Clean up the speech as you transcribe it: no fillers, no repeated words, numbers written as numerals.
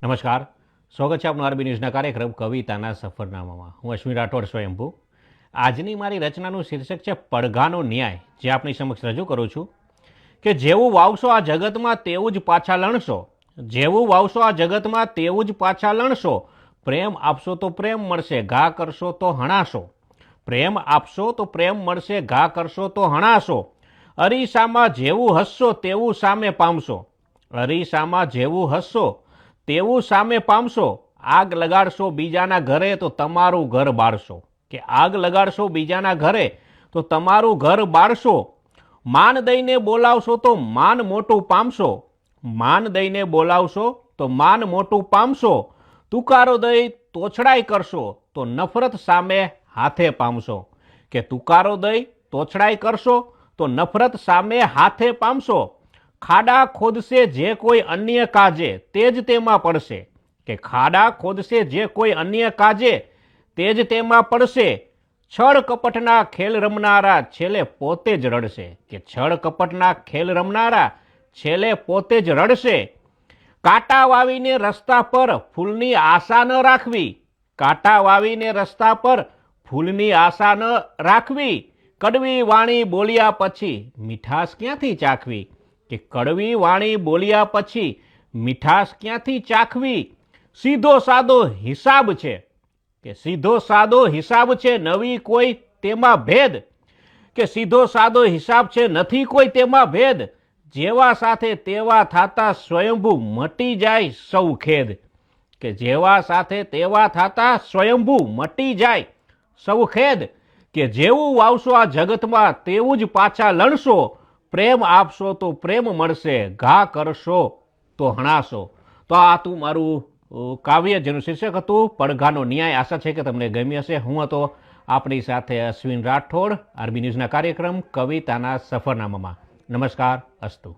નમસ્કાર, સ્વાગત છે આપનું આરબી ન્યૂઝના કાર્યક્રમ કવિતાના સફરનામામાં. હું અશ્વિન રાઠોડ સ્વયંભૂ. આજની મારી રચનાનું શીર્ષક છે પડઘાનો ન્યાય, જે આપની સમક્ષ રજૂ કરું છું. કે જેવું વાવશો આ જગતમાં તેવું જ પાછા લણશો, જેવું વાવશો આ જગતમાં તેવું જ પાછા લણશો. પ્રેમ આપશો તો પ્રેમ મળશે, ઘા કરશો તો હણાશો. પ્રેમ આપશો તો પ્રેમ મળશે, ઘા કરશો તો હણાશો. અરીસામાં જેવું હસશો તેવું સામે પામશો, અરીસામાં જેવું હસશો તેવું સામે પામશો. આગ લગાડશો બીજાના ઘરે તો તમારું ઘર બાળશો, કે આગ લગાડશો બીજાના ઘરે તો તમારું ઘર બાળશો. માન દઈને બોલાવશો તો માન મોટું પામશો, માન દઈને બોલાવશો તો માન મોટું પામશો. તુકારો દઈ તોછડાઈ કરશો તો નફરત સામે હાથે પામશો, કે તુકારો દઈ તોછડાઈ કરશો તો નફરત સામે હાથે પામશો. ખાડા ખોદશે જે કોઈ અન્ય કાજે તે જ તેમાં પડશે, કે ખાડા ખોદશે જે કોઈ અન્ય કાજે તે જ તેમાં પડશે. છળ કપટના ખેલ રમનારા છેલ્લે પોતે જ રડશે, કે છળ કપટના ખેલ રમનારા છેલ્લે પોતે જ રડશે. કાંટા વાવીને રસ્તા પર ફૂલની આશા ન રાખવી, કાંટા વાવીને રસ્તા પર ફૂલની આશા ન રાખવી. કડવી વાણી બોલ્યા પછી મીઠાશ ક્યાંથી ચાખવી, કે કડવી વાણી બોલ્યા પછી મીઠાશ ક્યાંથી ચાખવી. સીધો સાદો હિસાબ છે, કે સીધો સાદો હિસાબ છે નવી કોઈ તેમાં ભેદ, કે સીધો સાદો હિસાબ છે નથી કોઈ તેમાં ભેદ. જેવા સાથે તેવા થાતા સ્વયંભૂ મટી જાય સૌ ખેદ, કે જેવા સાથે તેવા થાતા સ્વયંભૂ મટી જાય સૌ ખેદ. કે જેવું વાવશો આ જગતમાં તેવું જ પાછા લણશો. પ્રેમ આપશો તો પ્રેમ મળશે, ઘા કરશો તો હણાશો. તો આ હતું મારું કાવ્ય, જેનું શીર્ષક હતું પડઘાનો ન્યાય. આશા છે કે તમને ગમી હશે. હું હતો આપણી સાથે અશ્વિન રાઠોડ, આરબી ન્યૂઝના કાર્યક્રમ કવિતાના સફરનામામાં. નમસ્કાર, અસ્તુ.